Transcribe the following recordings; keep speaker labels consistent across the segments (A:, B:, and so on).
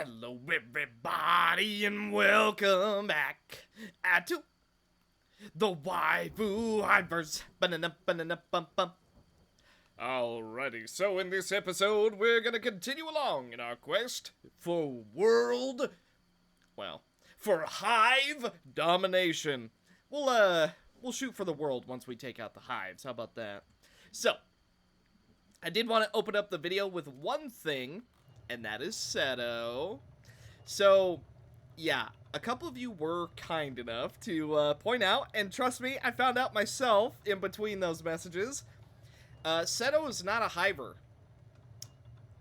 A: Hello everybody and welcome back to the Waifu Hive. Alrighty, so in this episode we're gonna continue along in our quest for for Hive domination. We'll shoot for the world once we take out the hives. How about that? So, I did want to open up the video with one thing, and that is Seto. So, yeah, a couple of you were kind enough to point out, and trust me, I found out myself in between those messages. Seto is not a hiver.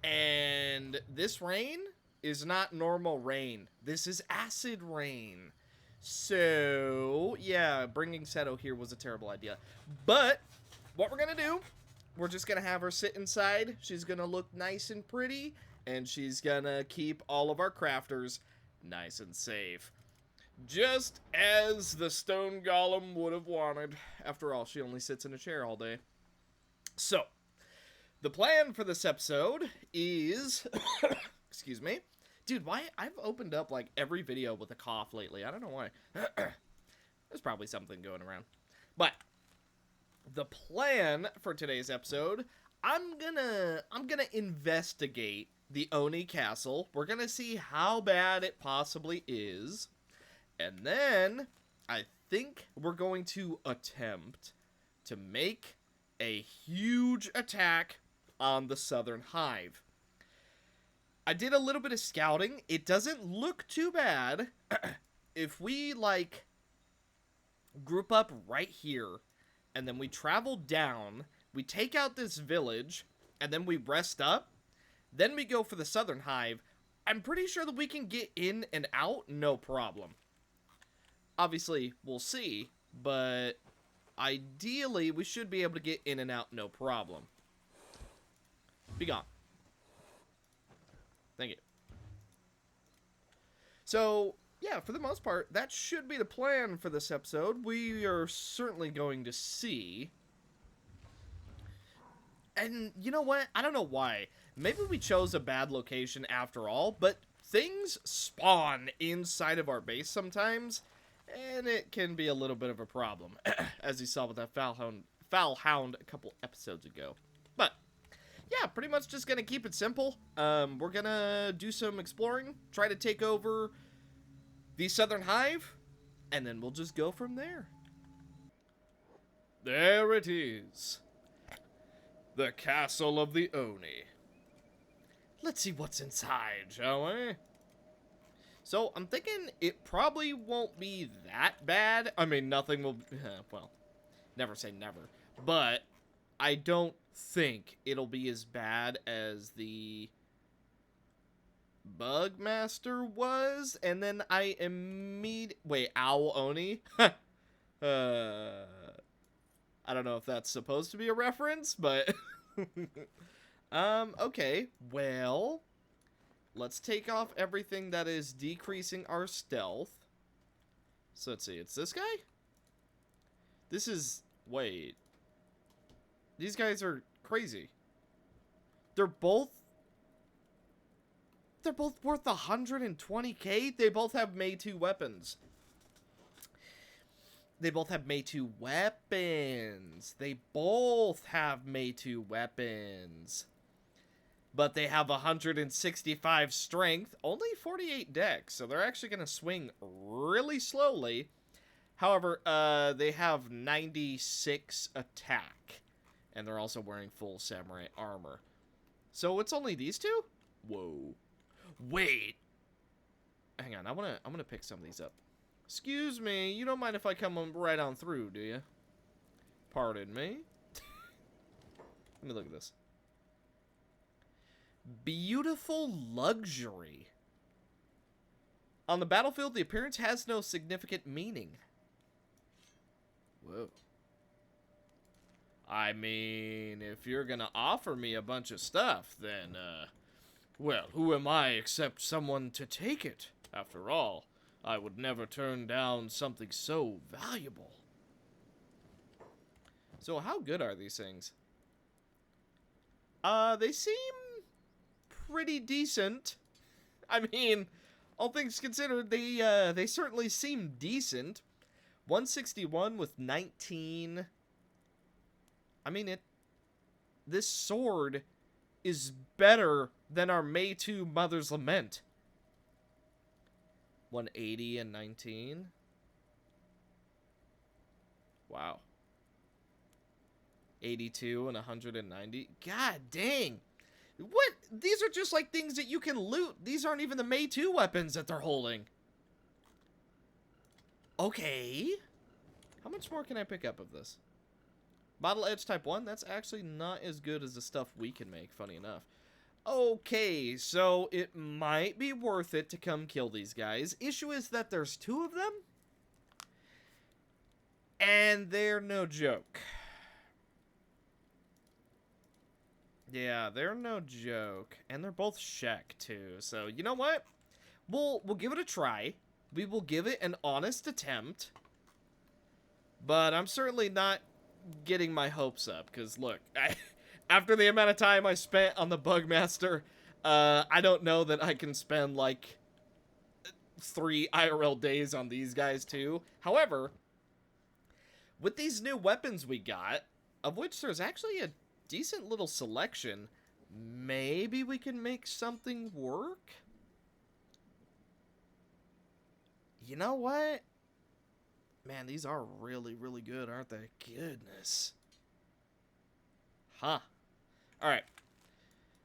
A: And this rain is not normal rain. This is acid rain. So, yeah, bringing Seto here was a terrible idea. But, what we're gonna do, we're just gonna have her sit inside. She's gonna look nice and pretty. And she's gonna keep all of our crafters nice and safe. Just as the stone golem would have wanted. After all, she only sits in a chair all day. So, the plan for this episode is... excuse me. Dude, why? I've opened up, like, every video with a cough lately. I don't know why. There's probably something going around. But, the plan for today's episode... I'm gonna investigate the Oni Castle. We're gonna see how bad it possibly is. And then, I think we're going to attempt to make a huge attack on the Southern Hive. I did a little bit of scouting. It doesn't look too bad. If we, like, group up right here, and then we travel down... We take out this village, and then we rest up. Then we go for the Southern Hive. I'm pretty sure that we can get in and out, no problem. Obviously, we'll see, but ideally, we should be able to get in and out, no problem. Be gone. Thank you. So, yeah, for the most part, that should be the plan for this episode. We are certainly going to see... And you know what? I don't know why. Maybe we chose a bad location after all, but things spawn inside of our base sometimes, and it can be a little bit of a problem, as you saw with that foul hound a couple episodes ago. But, yeah, pretty much just gonna keep it simple. We're gonna do some exploring, try to take over the Southern Hive, and then we'll just go from there. There it is. The Castle of the Oni. Let's see what's inside, shall we? So, I'm thinking it probably won't be that bad. I mean, nothing will... well, never say never. But, I don't think it'll be as bad as the... Bugmaster was. And then I immediately... Wait, Owl Oni? I don't know if that's supposed to be a reference, but... okay. Well, let's take off everything that is decreasing our stealth. So, let's see. It's this guy? This is... Wait. These guys are crazy. They're both worth 120k? They both have Mei 2 weapons. They both have Mei 2 weapons. They both have Mei 2 weapons. But they have 165 strength, only 48 dex, so they're actually going to swing really slowly. However, they have 96 attack, and they're also wearing full samurai armor. So it's only these two? Whoa. Wait. Hang on, I'm gonna pick some of these up. Excuse me, you don't mind if I come right on through, do you? Pardon me. Let me look at this. Beautiful luxury. On the battlefield, the appearance has no significant meaning. Whoa. I mean, if you're gonna offer me a bunch of stuff, then, well, who am I except someone to take it, after all? I would never turn down something so valuable. So how good are these things? They seem pretty decent. I mean, all things considered, they certainly seem decent. 161 with 19. I mean, this sword is better than our May 2 Mother's Lament. 180 and 19. Wow. 82 and 190. God dang. What? These are just like things that you can loot. These aren't even the May 2 weapons that they're holding. Okay. How much more can I pick up of this? Model Edge Type 1? That's actually not as good as the stuff we can make, funny enough. Okay, so it might be worth it to come kill these guys. Issue is that there's 2 of them. And they're no joke. Yeah, they're no joke. And they're both Shek, too. So, you know what? We'll give it a try. We will give it an honest attempt. But I'm certainly not getting my hopes up. Because, look, after the amount of time I spent on the Bugmaster, I don't know that I can spend, like, 3 IRL days on these guys, too. However, with these new weapons we got, of which there's actually a decent little selection, maybe we can make something work? You know what? Man, these are really, really good, aren't they? Goodness. Huh. Alright.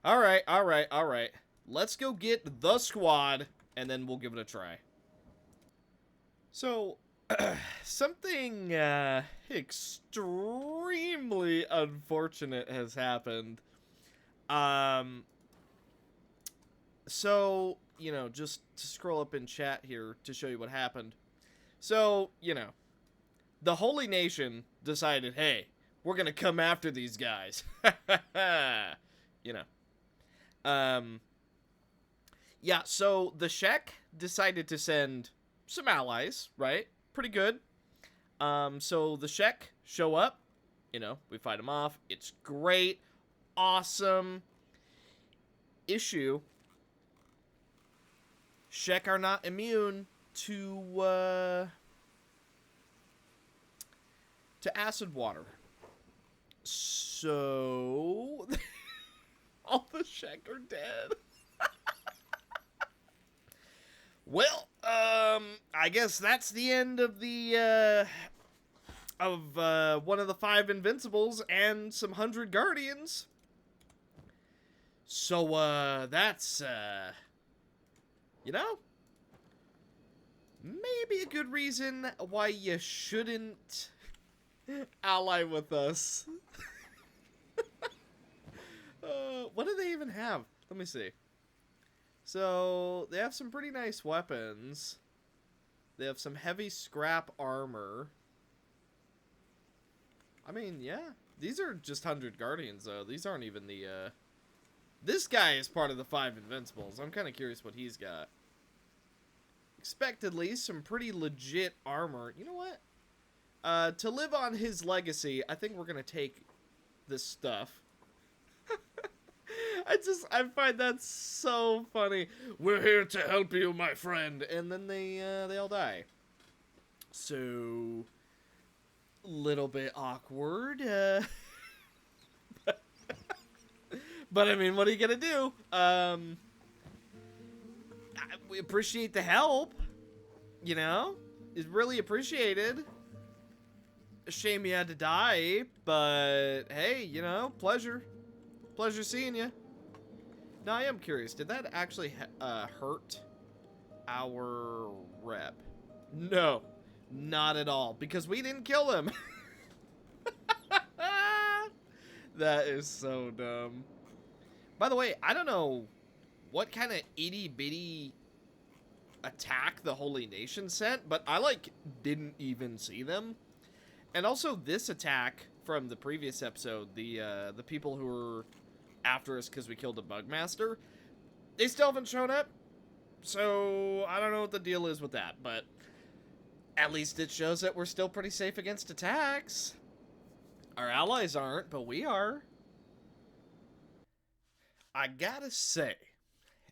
A: Alright. Let's go get the squad, and then we'll give it a try. So, something extremely unfortunate has happened. So, you know, just to scroll up in chat here to show you what happened. So, you know, the Holy Nation decided, hey, we're gonna come after these guys. You know. Yeah, so the Shek decided to send some allies, right? Pretty good. So the Shek show up. You know, we fight them off. It's great. Awesome. Issue. Shek are not immune to acid water. So all the Shek are dead. Well, I guess that's the end of the one of the 5 Invincibles and some 100 Guardians. So that's you know, maybe a good reason why you shouldn't ally with us. What do they even have? Let me see. So, they have some pretty nice weapons. They have some heavy scrap armor. I mean, yeah. These are just 100 Guardians, though. These aren't even the, This guy is part of the 5 Invincibles. I'm kind of curious what he's got. Expectedly, some pretty legit armor. You know what? To live on his legacy, I think we're going to take this stuff. I find that so funny. We're here to help you, my friend. And then they all die. So, little bit awkward. But I mean, what are you gonna do? We appreciate the help. You know? It's really appreciated. A shame you had to die, but hey, you know, pleasure. Pleasure seeing you. Now, I am curious. Did that actually hurt our rep? No, not at all. Because we didn't kill him. That is so dumb. By the way, I don't know what kind of itty-bitty attack the Holy Nation sent, but I, like, didn't even see them. And also, this attack from the previous episode, the people who were after us because we killed a Bugmaster, they still haven't shown up. So, I don't know what the deal is with that, but at least it shows that we're still pretty safe against attacks. Our allies aren't, but we are. I gotta say,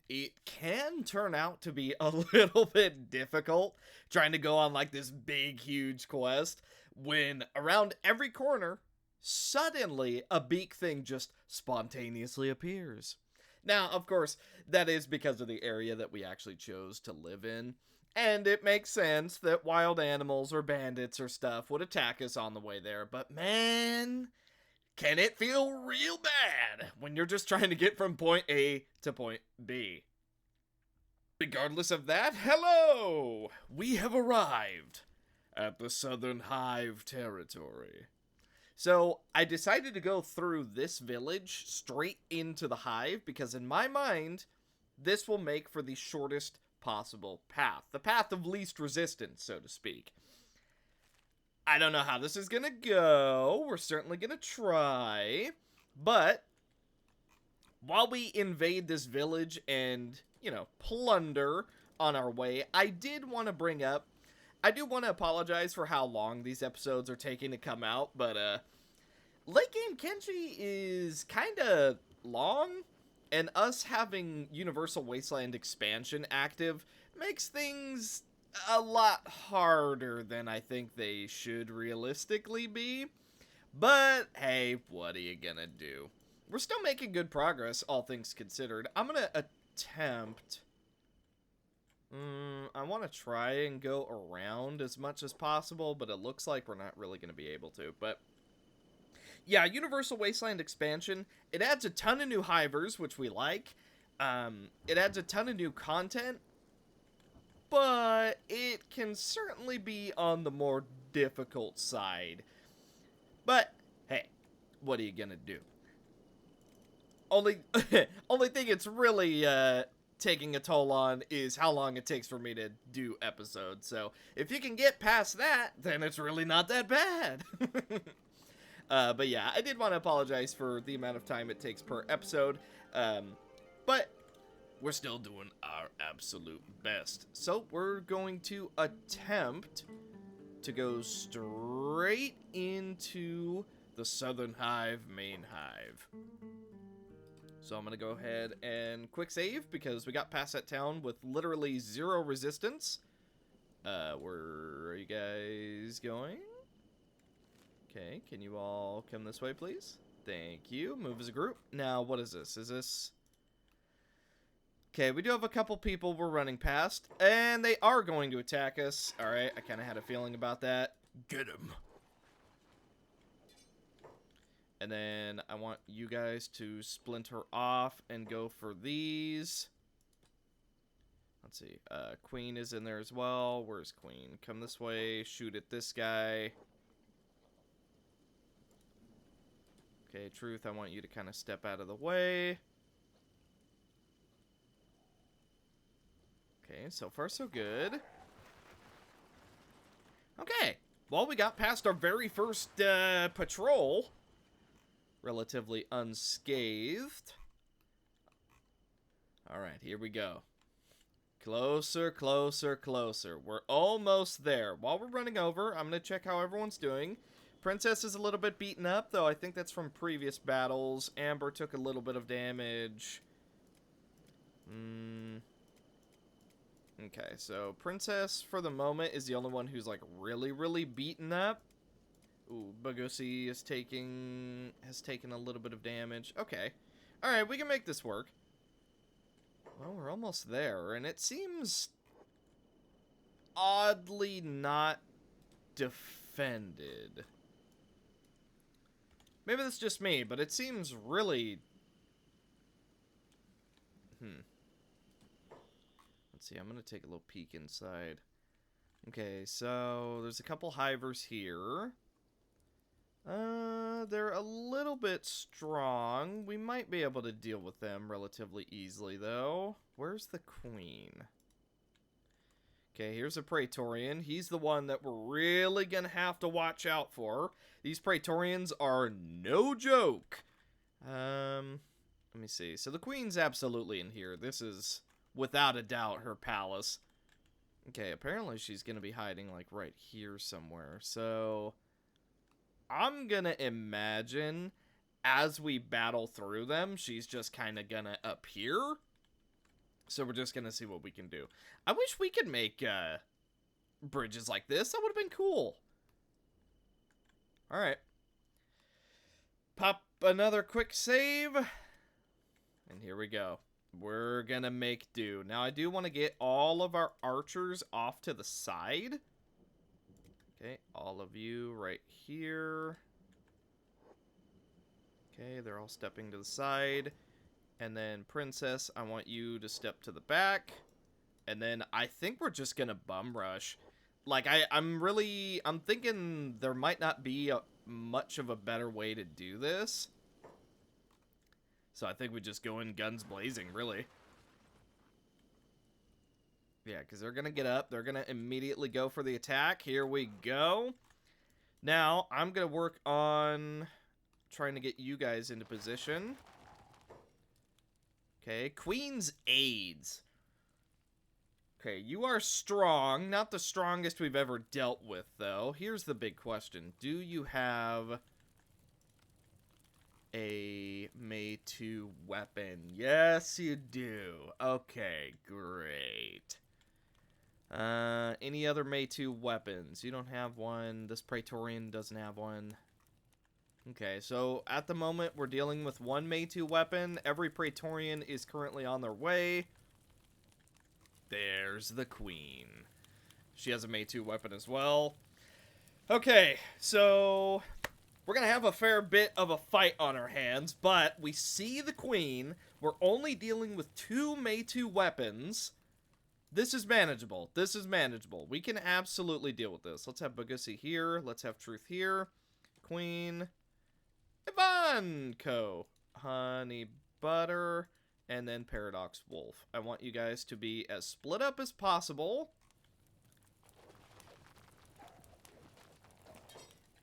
A: it can turn out to be a little bit difficult trying to go on like this big, huge quest when around every corner, suddenly a beak thing just spontaneously appears. Now, of course, that is because of the area that we actually chose to live in. And it makes sense that wild animals or bandits or stuff would attack us on the way there. But man, can it feel real bad when you're just trying to get from point A to point B. Regardless of that, hello! We have arrived at the Southern Hive territory. So I decided to go through this village straight into the hive because in my mind, this will make for the shortest possible path. The path of least resistance, so to speak. I don't know how this is gonna go. We're certainly gonna try. But while we invade this village and, plunder on our way, I did want to bring up, I do want to apologize for how long these episodes are taking to come out, but Late Game Kenshi is kind of long, and us having Universal Wasteland expansion active makes things a lot harder than I think they should realistically be. But hey, what are you gonna do? We're still making good progress, all things considered. I'm gonna attempt... I want to try and go around as much as possible, but it looks like we're not really going to be able to. But yeah, Universal Wasteland expansion, it adds a ton of new hivers, which we like. It adds a ton of new content, but it can certainly be on the more difficult side. But hey, what are you gonna do? Only thing it's really taking a toll on is how long it takes for me to do episodes. So if you can get past that, then it's really not that bad. But yeah, I did want to apologize for the amount of time it takes per episode. But we're still doing our absolute best. So we're going to attempt to go straight into the Southern Hive main hive. So I'm going to go ahead and quick save because we got past that town with literally zero resistance. Where are you guys going? Okay, can you all come this way, please? Thank you. Move as a group. Now, what is this? Is this... Okay, we do have a couple people we're running past, and they are going to attack us. Alright, I kind of had a feeling about that. Get him. And then I want you guys to splinter off and go for these. Let's see. Queen is in there as well. Where's Queen? Come this way. Shoot at this guy. Okay, Truth, I want you to kind of step out of the way. Okay, so far so good. Okay. Well, we got past our very first patrol. Relatively unscathed. Alright, here we go. Closer, closer, closer. We're almost there. While we're running over, I'm going to check how everyone's doing. Princess is a little bit beaten up, though I think that's from previous battles. Amber took a little bit of damage. Okay, so Princess, for the moment, is the only one who's, like, really, really beaten up. Ooh, Bagusi has taken a little bit of damage. Okay. Alright, we can make this work. Well, we're almost there, and it seems oddly not defended. Maybe that's just me, but it seems really... Let's see, I'm going to take a little peek inside. Okay, so there's a couple hivers here. They're a little bit strong. We might be able to deal with them relatively easily, though. Where's the queen? Okay, here's a Praetorian. He's the one that we're really gonna have to watch out for. These Praetorians are no joke. Let me see. So the queen's absolutely in here. This is, without a doubt, her palace. Okay, apparently she's gonna be hiding, like, right here somewhere. So... I'm gonna imagine as we battle through them, she's just kind of gonna appear. So we're just gonna see what we can do. I wish we could make bridges like this. That would have been cool. Alright. Pop another quick save. And here we go. We're gonna make do. Now I do want to get all of our archers off to the side. Okay, all of you right here. Okay, they're all stepping to the side. And then Princess, I want you to step to the back. And then I think we're just gonna bum rush. Like, I'm thinking there might not be much of a better way to do this. So I think we just go in guns blazing, really. Yeah, because they're going to get up. They're going to immediately go for the attack. Here we go. Now, I'm going to work on trying to get you guys into position. Okay, Queen's Aids. Okay, you are strong. Not the strongest we've ever dealt with, though. Here's the big question. Do you have a Mei-2 weapon? Yes, you do. Okay, great. Any other Mei-2 weapons? You don't have one. This Praetorian doesn't have one. Okay, so at the moment, we're dealing with one Mei-2 weapon. Every Praetorian is currently on their way. There's the Queen. She has a Mei-2 weapon as well. Okay, so we're going to have a fair bit of a fight on our hands, but we see the Queen. We're only dealing with 2 Mei-2 weapons. This is manageable. This is manageable. We can absolutely deal with this. Let's have Bagussi here. Let's have Truth here. Queen. Ivanko. Honey Butter. And then Paradox Wolf. I want you guys to be as split up as possible.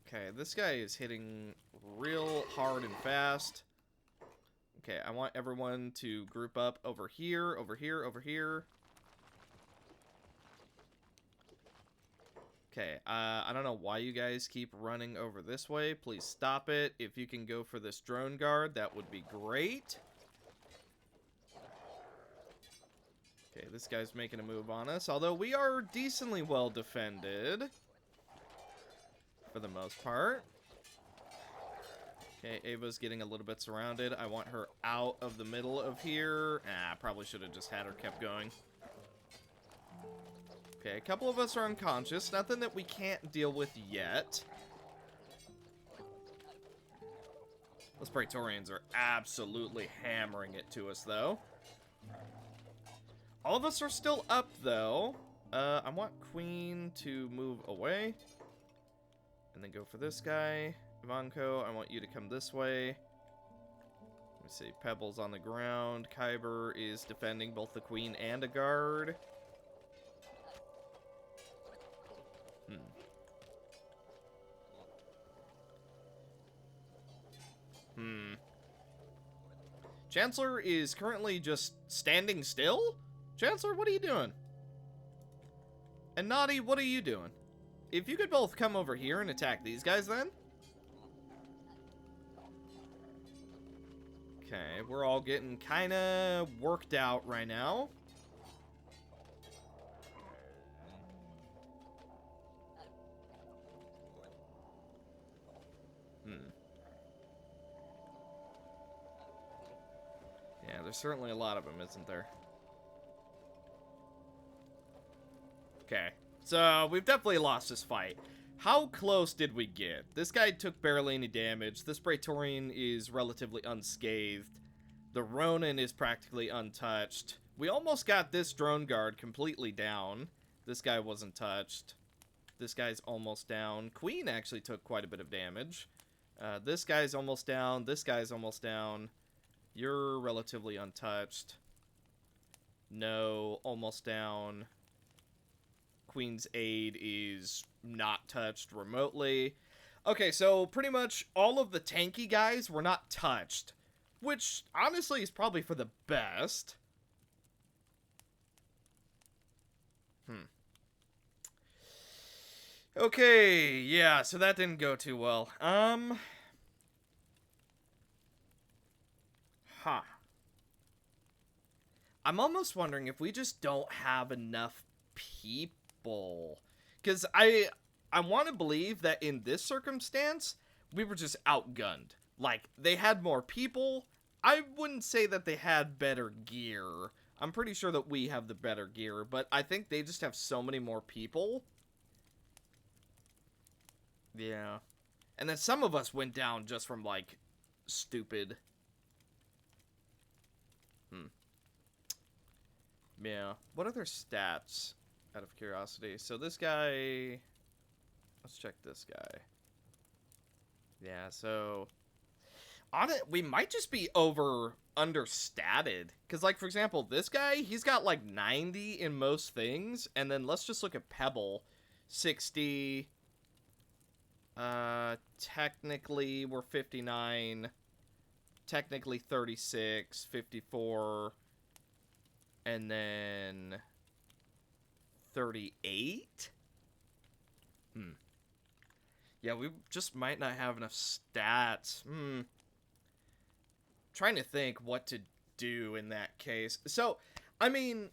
A: Okay, this guy is hitting real hard and fast. Okay, I want everyone to group up over here, over here, over here. Okay, I don't know why you guys keep running over this way. Please stop it. If you can go for this drone guard, that would be great. Okay, this guy's making a move on us, although we are decently well defended. For the most part. Okay, Ava's getting a little bit surrounded. I want her out of the middle of here. Probably should have just had her kept going. Okay, a couple of us are unconscious. Nothing that we can't deal with yet. Those Praetorians are absolutely hammering it to us, though. All of us are still up, though. I want Queen to move away. And then go for this guy. Ivanko, I want you to come this way. Let me see. Pebbles on the ground. Kyber is defending both the Queen and a guard. Chancellor is currently just standing still? Chancellor, what are you doing? And Naughty, what are you doing? If you could both come over here and attack these guys then. Okay, we're all getting kind of worked out right now. Yeah, there's certainly a lot of them, isn't there? Okay, so we've definitely lost this fight. How close did we get? This guy took barely any damage. This Praetorian is relatively unscathed. The Ronin is practically untouched. We almost got this drone guard completely down. This guy wasn't touched. This guy's almost down. Queen actually took quite a bit of damage. This guy's almost down. This guy's almost down. You're relatively untouched. No, almost down. Queen's Aid is not touched remotely. Okay, so pretty much all of the tanky guys were not touched, which honestly is probably for the best. Okay, yeah, so that didn't go too well. I'm almost wondering if we just don't have enough people. Because I want to believe that in this circumstance, we were just outgunned. Like, they had more people. I wouldn't say that they had better gear. I'm pretty sure that we have the better gear, but I think they just have so many more people. Yeah. And then some of us went down just from, like, stupid. Yeah. What are their stats, out of curiosity? So this guy... Let's check this guy. Yeah, so... On it, we might just be understated. Because, like, for example, this guy, he's got, like, 90 in most things. And then let's just look at Pebble. 60... technically, we're 59. Technically 36, 54, and then 38? Yeah, we just might not have enough stats. Trying to think what to do in that case. So, I mean,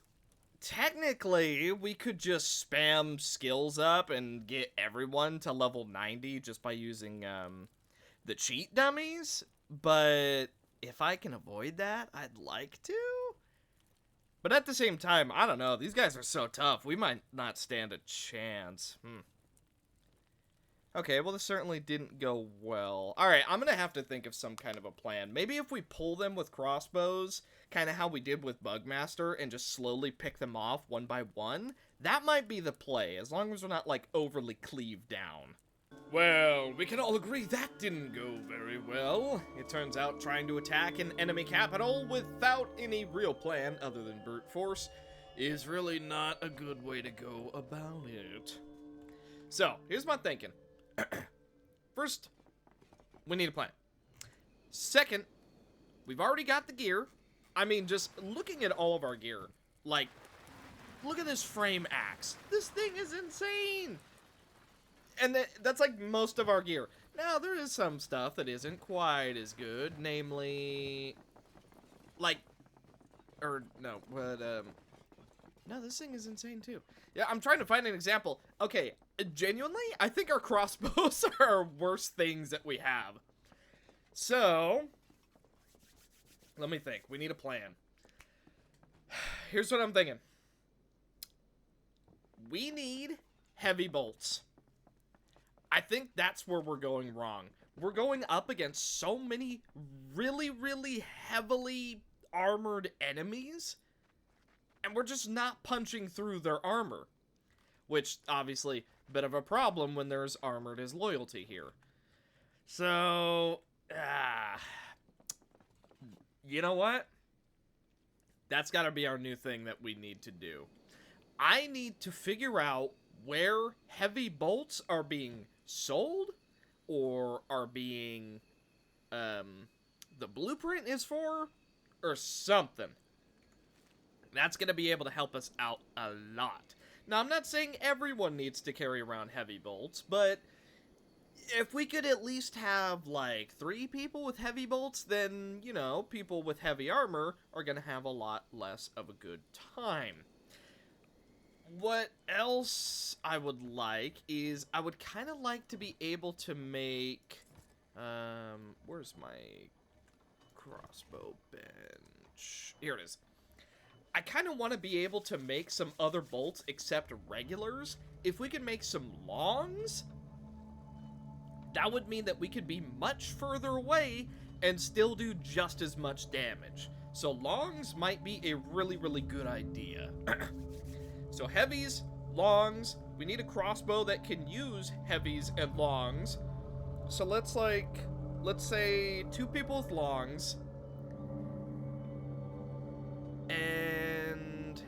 A: technically, we could just spam skills up and get everyone to level 90 just by using, the cheat dummies. But if I can avoid that, I'd like to. But at the same time, I don't know. These guys are so tough. We might not stand a chance. Okay, well, this certainly didn't go well. Alright, I'm gonna have to think of some kind of a plan. Maybe if we pull them with crossbows, kind of how we did with Bugmaster, and just slowly pick them off one by one, that might be the play, as long as we're not, like, overly cleaved down. Well, we can all agree that didn't go very well. It turns out trying to attack an enemy capital without any real plan other than brute force is really not a good way to go about it. So, here's my thinking. First, we need a plan. Second, we've already got the gear. I mean, just looking at all of our gear, like, look at this frame axe. This thing is insane. And that's like most of our gear. Now, there is some stuff that isn't quite as good, namely, like, no, this thing is insane too. Yeah, I'm trying to find an example. Okay, genuinely, I think our crossbows are worst things that we have. So, let me think. We need a plan. Here's what I'm thinking. We need heavy bolts. I think that's where we're going wrong. We're going up against so many really, really heavily armored enemies, and we're just not punching through their armor. Which, obviously, a bit of a problem when there's armored as loyalty here. So, you know what? That's gotta be our new thing that we need to do. I need to figure out where heavy bolts are being sold, or are being, the blueprint is for, or something. That's gonna be able to help us out a lot. Now, I'm not saying everyone needs to carry around heavy bolts, but if we could at least have, like, 3 people with heavy bolts, then, you know, people with heavy armor are gonna have a lot less of a good time. What else I would like is, I would kind of like to be able to make, where's my crossbow bench? Here it is. I kind of want to be able to make some other bolts except regulars. If we could make some longs, that would mean that we could be much further away and still do just as much damage. So longs might be a really, really good idea. So heavies, longs, we need a crossbow that can use heavies and longs. So let's say 2 people with longs, and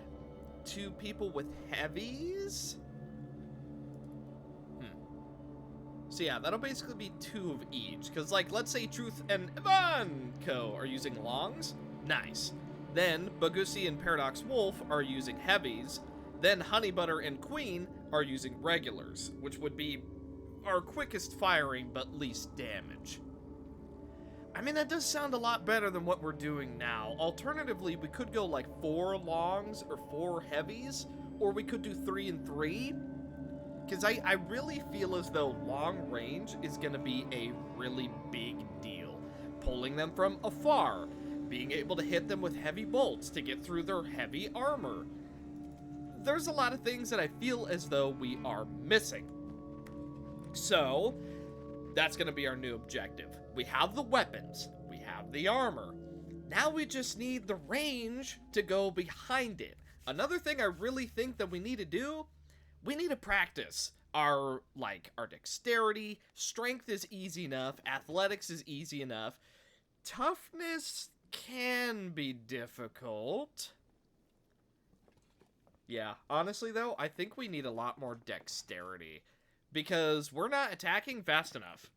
A: 2 people with heavies? So yeah, that'll basically be 2 of each, because, like, let's say Truth and Ivanko are using longs. Nice. Then Bagusi and Paradox Wolf are using heavies. Then Honey Butter and Queen are using regulars, which would be our quickest firing but least damage. I mean, that does sound a lot better than what we're doing now. Alternatively, we could go like 4 longs or 4 heavies, or we could do 3 and 3. Because I really feel as though long range is going to be a really big deal. Pulling them from afar, being able to hit them with heavy bolts to get through their heavy armor. There's a lot of things that I feel as though we are missing. So, that's going to be our new objective. We have the weapons, we have the armor. Now we just need the range to go behind it. Another thing I really think that we need to do, we need to practice our dexterity. Strength is easy enough, athletics is easy enough. Toughness can be difficult. Yeah, honestly though, I think we need a lot more dexterity because we're not attacking fast enough.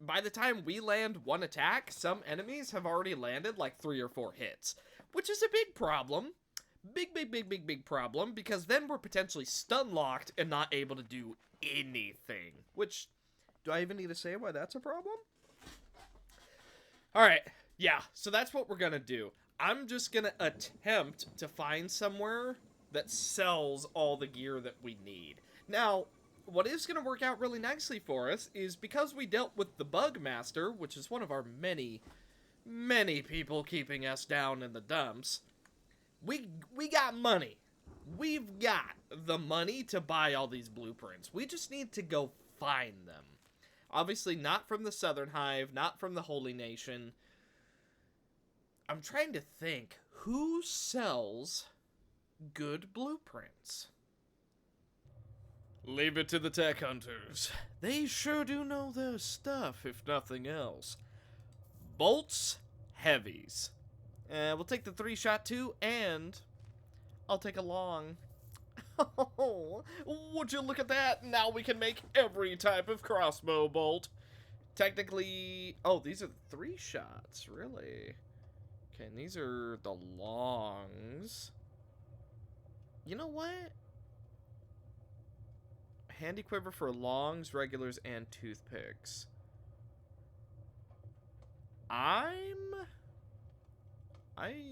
A: By the time we land one attack, some enemies have already landed like 3 or 4 hits, which is a big problem. Big problem, because then we're potentially stun locked and not able to do anything. Which, do I even need to say why that's a problem? Alright, yeah, so that's what we're gonna do. I'm just gonna attempt to find somewhere that sells all the gear that we need. Now, what is going to work out really nicely for us is because we dealt with the Bug Master, which is one of our many people keeping us down in the dumps. We got money. We've got the money to buy all these blueprints. We just need to go find them. Obviously not from the Southern Hive, not from the Holy Nation. I'm trying to think, who sells good blueprints? Leave it to the tech hunters. They sure do know their stuff, if nothing else. Bolts, heavies. We'll take the 3-shot too, and I'll take a long. Oh, would you look at that? Now we can make every type of crossbow bolt. Technically, oh, these are the 3 shots, really? Okay, and these are the longs. You know what? Handy quiver for longs, regulars, and toothpicks. I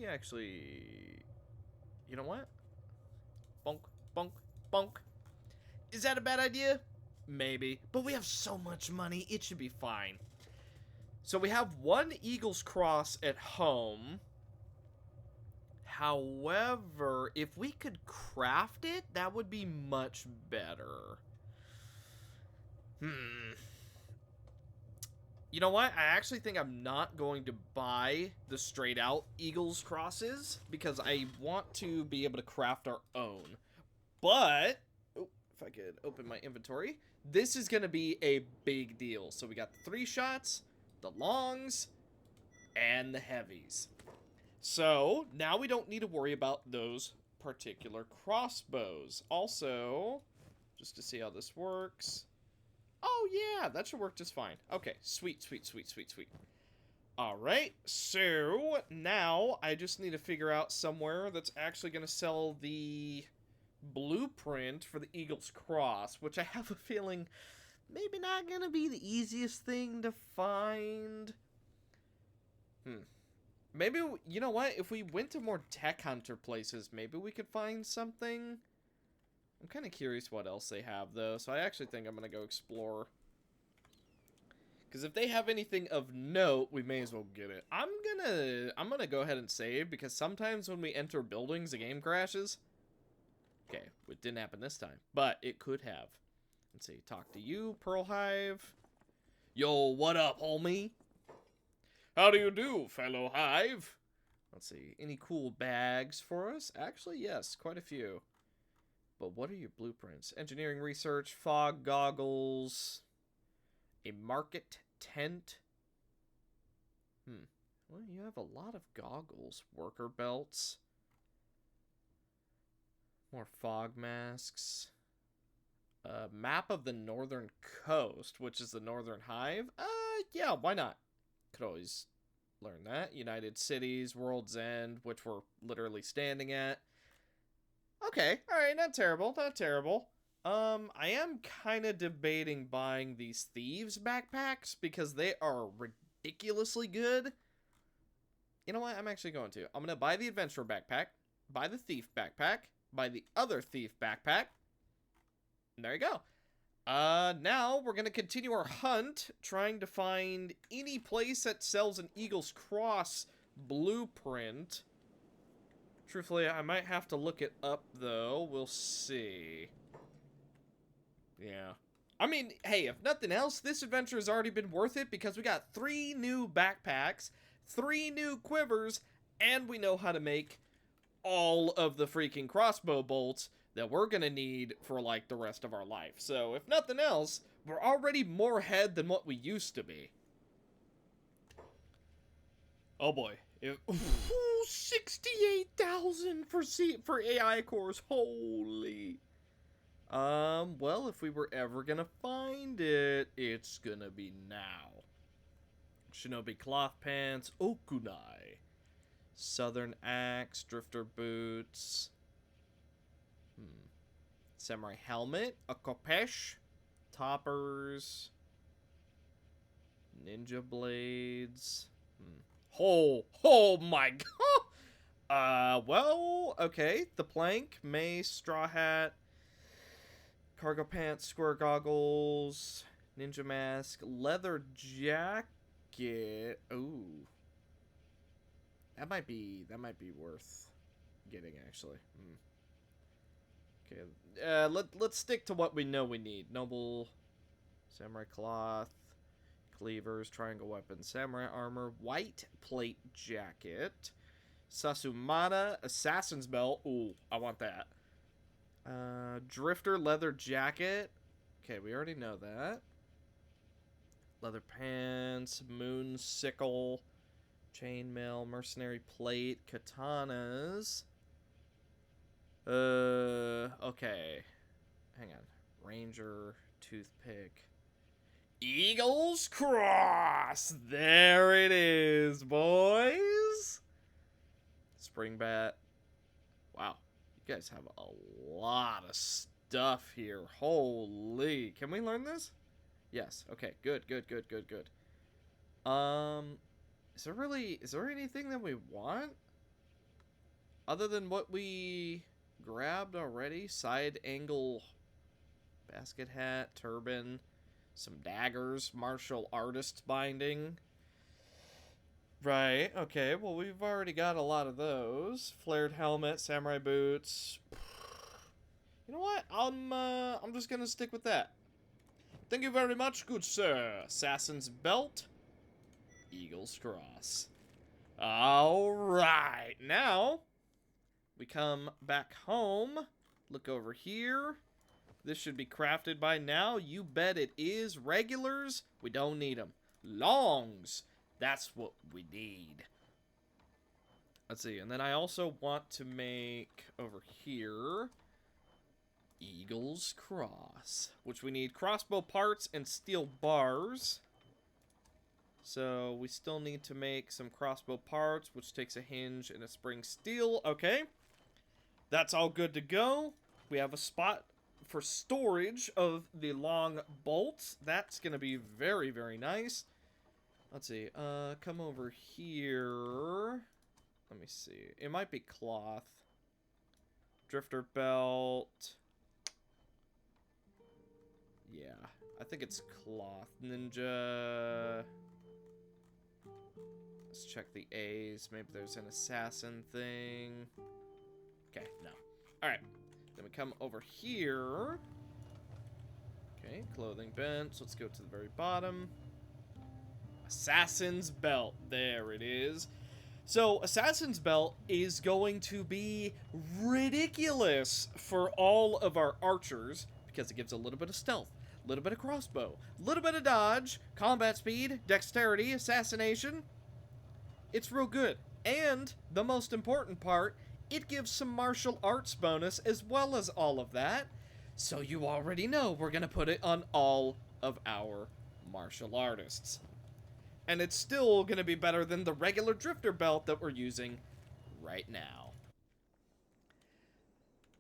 A: actually... You know what? Bonk, bonk, bonk. Is that a bad idea? Maybe. But we have so much money, it should be fine. So we have 1 Eagle's Cross at home. However, if we could craft it, that would be much better. You know what? I actually think I'm not going to buy the straight out Eagle's Crosses because I want to be able to craft our own. But, oh, if I could open my inventory, this is going to be a big deal. So we got the 3 shots, the longs, and the heavies. So now we don't need to worry about those particular crossbows. Also, just to see how this works. Oh, yeah, that should work just fine. Okay, sweet. Alright, so now I just need to figure out somewhere that's actually going to sell the blueprint for the Eagle's Cross, which I have a feeling maybe not going to be the easiest thing to find. Maybe, you know what, if we went to more tech hunter places, maybe we could find something. I'm kind of curious what else they have, though, so I actually think I'm going to go explore. Because if they have anything of note, we may as well get it. I'm gonna go ahead and save, because sometimes when we enter buildings, the game crashes. Okay, it didn't happen this time, but it could have. Let's see, talk to you, Pearl Hive. Yo, what up, homie? How do you do, fellow Hive? Let's see, any cool bags for us? Actually, yes, quite a few. But what are your blueprints? Engineering research, fog goggles, a market tent. Well, you have a lot of goggles. Worker belts. More fog masks. Map of the northern coast, which is the Northern Hive. Yeah, why not? Could always learn that. United Cities, World's End, which we're literally standing at. Okay, alright, not terrible, not terrible. I am kind of debating buying these thieves backpacks because they are ridiculously good, you know what? I'm actually going to. I'm going to buy the adventurer backpack, buy the thief backpack, buy the other thief backpack. And there you go. Now we're going to continue our hunt, trying to find any place that sells an Eagle's Cross blueprint. Truthfully, I might have to look it up, though. We'll see. Yeah. I mean, hey, if nothing else, this adventure has already been worth it because we got 3 new backpacks, 3 new quivers, and we know how to make all of the freaking crossbow bolts that we're gonna need for, like, the rest of our life. So, if nothing else, we're already more ahead than what we used to be. Oh boy. 68,000 for AI cores. Holy. Well, if we were ever gonna find it, it's gonna be now. Shinobi cloth pants, okunai. Southern axe, drifter boots. Samurai helmet, a kopesh, toppers, ninja blades. Oh my god. Well, okay. The plank, mace, straw hat, cargo pants, square goggles, ninja mask, leather jacket. Ooh. That might be worth getting, actually. Okay. Let's stick to what we know we need. Noble samurai cloth, cleavers, triangle weapon, samurai armor, white plate jacket, Sasumata assassin's belt. Ooh, I want that. Drifter leather jacket. Okay, we already know that. Leather pants, moon sickle, chainmail, mercenary plate, katanas. Okay. Hang on. Ranger, toothpick. Eagle's Cross! There it is, boys! Spring bat. Wow. You guys have a lot of stuff here. Holy. Can we learn this? Yes. Okay. Good. Is there anything that we want? Other than what we grabbed already? Side angle basket hat, turban, some daggers, martial artist binding. Right, okay, well, we've already got a lot of those. Flared helmet, samurai boots. You know what? I'm just gonna stick with that. Thank you very much, good sir. Assassin's belt, Eagle's Cross. Alright, now we come back home. Look over here. This should be crafted by now. You bet it is. Regulars, we don't need them. Longs, that's what we need. Let's see, and then I also want to make, over here, Eagle's Cross, which we need crossbow parts and steel bars. So we still need to make some crossbow parts, which takes a hinge and a spring steel. Okay, that's all good to go. We have a spot for storage of the long bolts. That's going to be very, very nice. Let's see. Come over here. Let me see. It might be cloth. Drifter belt. Yeah, I think it's cloth. Ninja. Let's check the A's. Maybe there's an assassin thing. Okay, no. Alright. Then we come over here. Okay, clothing bench. Let's go to the very bottom. Assassin's belt. There it is. So, Assassin's belt is going to be ridiculous for all of our archers because it gives a little bit of stealth, a little bit of crossbow, a little bit of dodge, combat speed, dexterity, assassination. It's real good. And the most important part, it gives some martial arts bonus as well as all of that. So you already know we're going to put it on all of our martial artists. And it's still going to be better than the regular drifter belt that we're using right now.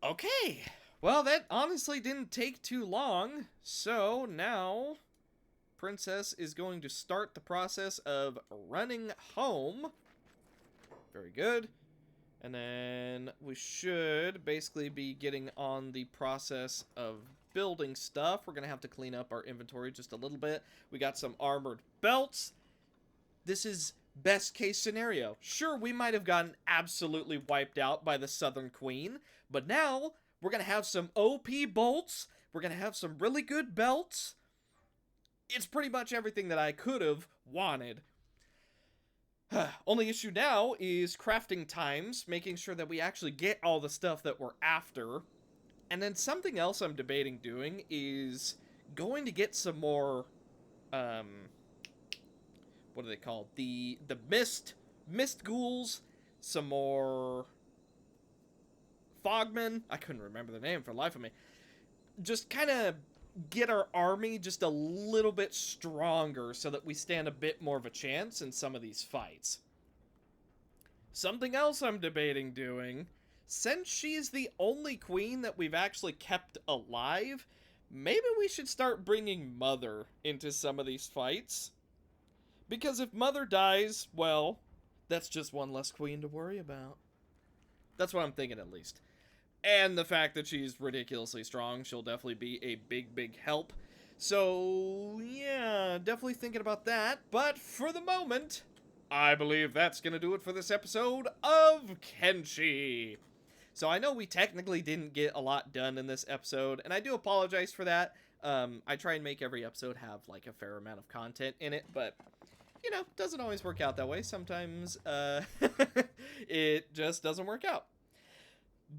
A: Okay. Well, that honestly didn't take too long. So now, princess is going to start the process of running home. Very good. And then we should basically be getting on the process of building stuff. We're going to have to clean up our inventory just a little bit. We got some armored belts. This is best case scenario. Sure, we might have gotten absolutely wiped out by the Southern Queen, but now we're going to have some OP bolts. We're going to have some really good belts. It's pretty much everything that I could have wanted. Only issue now is crafting times, making sure that we actually get all the stuff that we're after. And then something else I'm debating doing is going to get some more, what are they called? The mist ghouls, some more fogmen. I couldn't remember the name for the life of me. Just kind of get our army just a little bit stronger so that we stand a bit more of a chance in some of these fights. Something else I'm debating doing, since she's the only queen that we've actually kept alive, maybe we should start bringing Mother into some of these fights. Because if Mother dies, well, that's just one less queen to worry about. That's what I'm thinking, at least. And the fact that she's ridiculously strong, she'll definitely be a big, big help. So, yeah, definitely thinking about that. But for the moment, I believe that's going to do it for this episode of Kenshi. So I know we technically didn't get a lot done in this episode, and I do apologize for that. I try and make every episode have, like, a fair amount of content in it, but, you know, doesn't always work out that way. Sometimes, it just doesn't work out.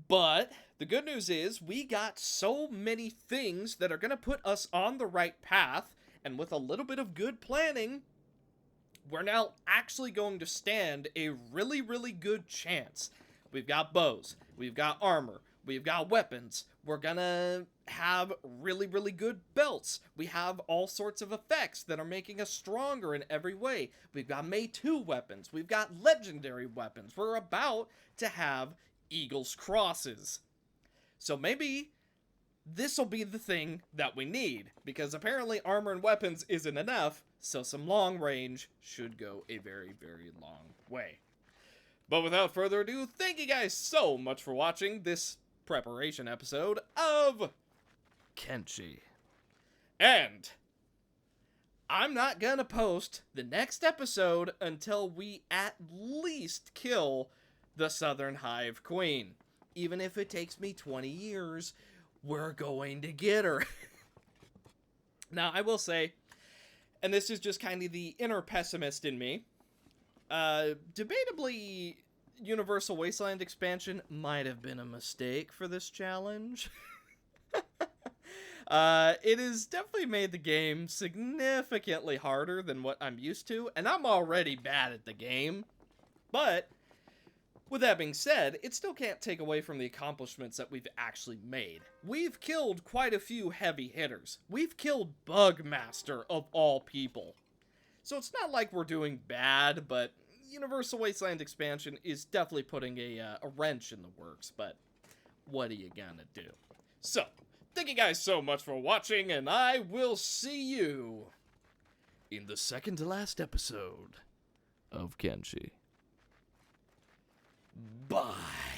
A: But the good news is we got so many things that are going to put us on the right path, and with a little bit of good planning, we're now actually going to stand a really, really good chance. We've got bows, we've got armor, we've got weapons, we're gonna have really, really good belts, we have all sorts of effects that are making us stronger in every way, we've got May 2 weapons, we've got legendary weapons, we're about to have Eagle's Crosses. So maybe this will be the thing that we need, because apparently armor and weapons isn't enough, so some long range should go a very, very long way. But without further ado, thank you guys so much for watching this preparation episode of Kenshi. And I'm not gonna post the next episode until we at least kill the Southern Hive Queen. Even if it takes me 20 years, we're going to get her. Now, I will say, and this is just kind of the inner pessimist in me, debatably, Universal Wasteland expansion might have been a mistake for this challenge. It has definitely made the game significantly harder than what I'm used to, and I'm already bad at the game. But with that being said, it still can't take away from the accomplishments that we've actually made. We've killed quite a few heavy hitters. We've killed Bugmaster of all people. So it's not like we're doing bad, but Universal Wasteland expansion is definitely putting a wrench in the works, but what are you gonna do? So, thank you guys so much for watching, and I will see you in the second to last episode of Kenshi. Bye.